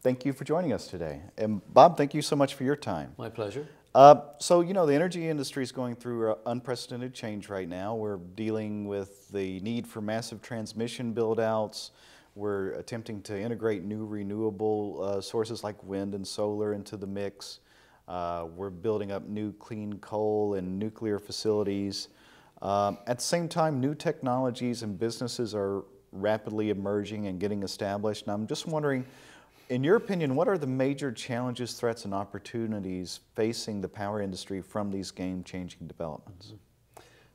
Thank you for joining us today. And Bob, thank you so much for your time. My pleasure. So, the energy industry is going through unprecedented change right now. We're dealing with the need for massive transmission build-outs. We're attempting to integrate new renewable sources like wind and solar into the mix. We're building up new clean coal and nuclear facilities. At the same time, new technologies and businesses are rapidly emerging and getting established. And I'm just wondering, in your opinion, what are the major challenges, threats, and opportunities facing the power industry from these game-changing developments?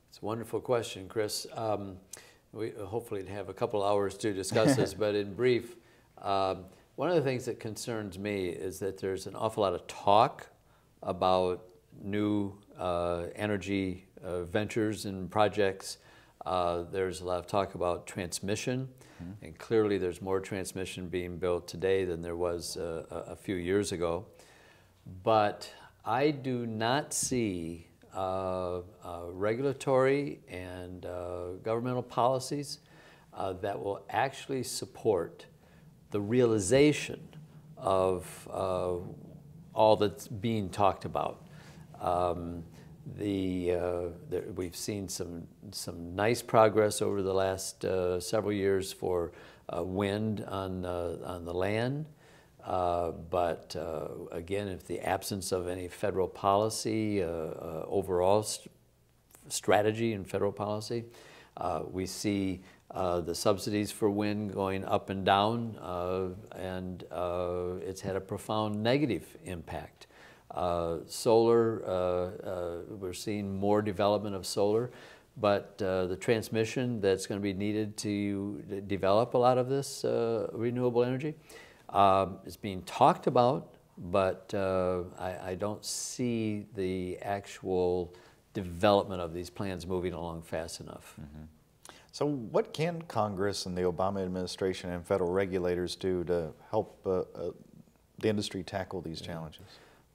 It's a wonderful question, Chris. We hopefully have a couple hours to discuss this, but in brief, one of the things that concerns me is that there's an awful lot of talk about new energy ventures and projects. There's a lot of talk about transmission, and clearly there's more transmission being built today than there was a few years ago. But I do not see regulatory and governmental policies that will actually support the realization of all that's being talked about. We've seen some nice progress over the last several years for wind on the land, but again, if the absence of any federal policy, overall strategy and federal policy, we see the subsidies for wind going up and down, and it's had a profound negative impact. Solar, we're seeing more development of solar, but the transmission that's going to be needed to develop a lot of this renewable energy is being talked about, but I don't see the actual development of these plans moving along fast enough. So what can Congress and the Obama administration and federal regulators do to help the industry tackle these challenges?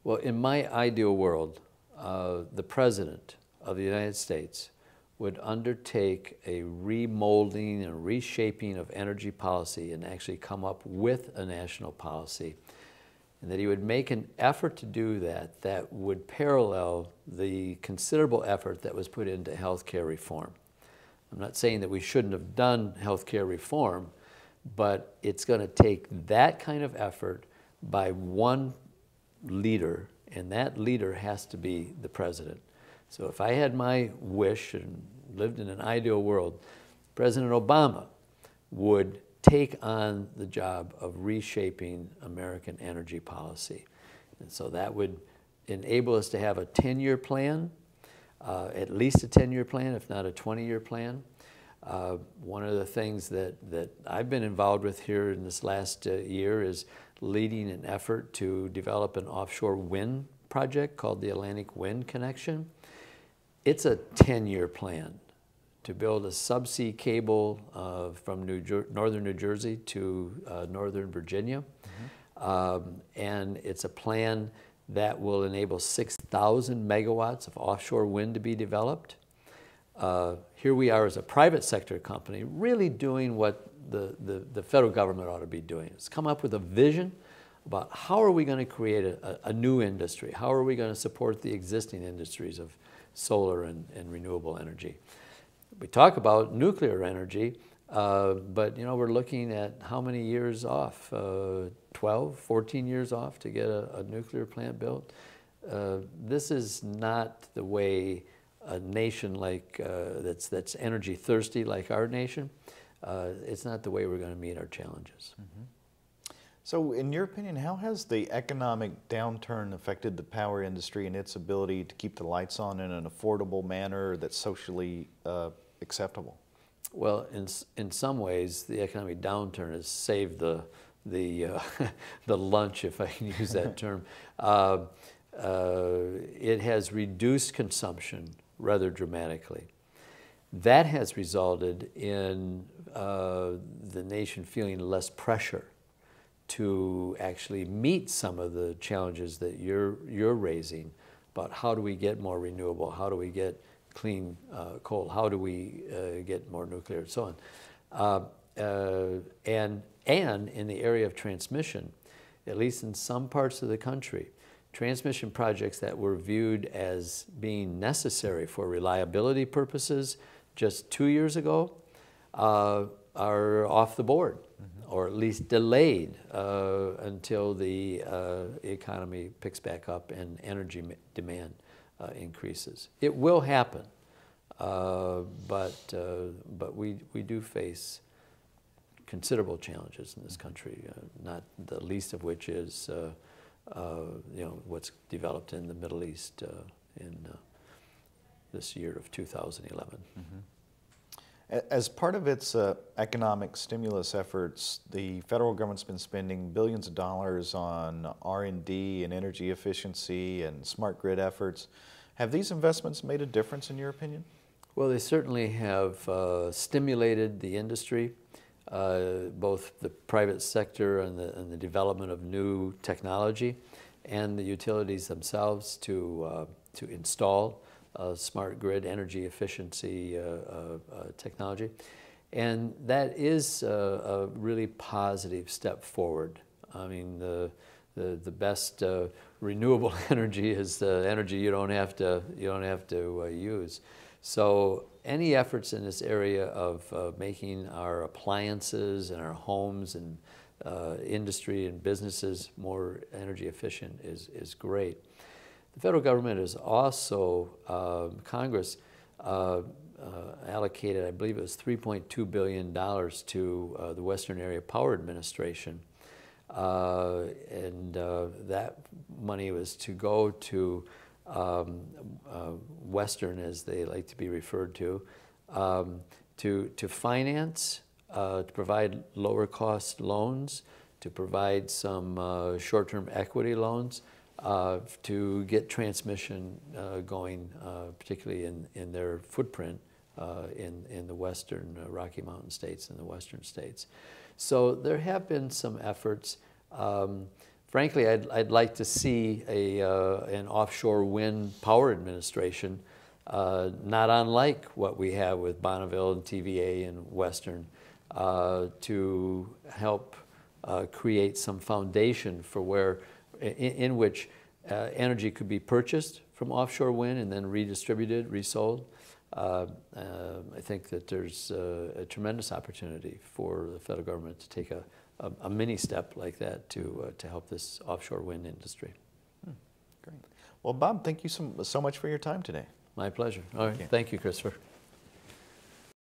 Well, in my ideal world, the President of the United States would undertake a remolding and reshaping of energy policy and actually come up with a national policy, and that he would make an effort to do that that would parallel the considerable effort that was put into healthcare reform. I'm not saying that we shouldn't have done healthcare reform, but it's going to take that kind of effort by one leader, and that leader has to be the President. So if I had my wish and lived in an ideal world, President Obama would take on the job of reshaping American energy policy. And so that would enable us to have a 10-year plan, at least a 10-year plan, if not a 20-year plan. One of the things that I've been involved with here in this last year is leading an effort to develop an offshore wind project called the Atlantic Wind Connection. It's a 10-year plan to build a subsea cable from northern New Jersey to northern Virginia. And it's a plan that will enable 6,000 megawatts of offshore wind to be developed. Here we are as a private sector company really doing what the federal government ought to be doing. It's come up with a vision about how are we going to create a new industry? How are we going to support the existing industries of solar and renewable energy? We talk about nuclear energy, but we're looking at how many years off? 12, 14 years off to get a nuclear plant built. This is not the way a nation like that's energy thirsty like our nation. It's not the way we're going to meet our challenges. So in your opinion, how has the economic downturn affected the power industry and its ability to keep the lights on in an affordable manner that's socially acceptable? Well, in some ways, the economic downturn has saved the lunch, if I can use that term. It has reduced consumption rather dramatically. That has resulted in the nation feeling less pressure to actually meet some of the challenges that you're raising about how do we get more renewable, how do we get clean coal, how do we get more nuclear, and so on. And in the area of transmission, at least in some parts of the country, transmission projects that were viewed as being necessary for reliability purposes just 2 years ago are off the board, or at least delayed until the economy picks back up and energy demand increases. It will happen, but we do face considerable challenges in this country, not the least of which is what's developed in the Middle East in this year of 2011. As part of its economic stimulus efforts, the federal government's been spending billions of dollars on R&D and energy efficiency and smart grid efforts. Have these investments made a difference in your opinion? Well, they certainly have stimulated the industry, both the private sector and the development of new technology, and the utilities themselves to install smart grid energy efficiency technology. And that is a really positive step forward. I mean, the best renewable energy is the energy you don't have to use. So any efforts in this area of making our appliances and our homes and industry and businesses more energy efficient is great. The federal government is also, Congress allocated, I believe it was $3.2 billion to the Western Area Power Administration. And that money was to go to Western, as they like to be referred to finance, to provide lower cost loans, to provide some short-term equity loans, to get transmission going, particularly in their footprint in the western Rocky Mountain states and the western states. So there have been some efforts. Frankly, I'd like to see an offshore wind power administration, not unlike what we have with Bonneville and TVA and Western, to help create some foundation for where, in which energy could be purchased from offshore wind and then redistributed, resold. I think that there's a tremendous opportunity for the federal government to take a mini step like that to help this offshore wind industry. Great. Well, Bob, thank you so much for your time today. My pleasure. All right. Thank you, Christopher.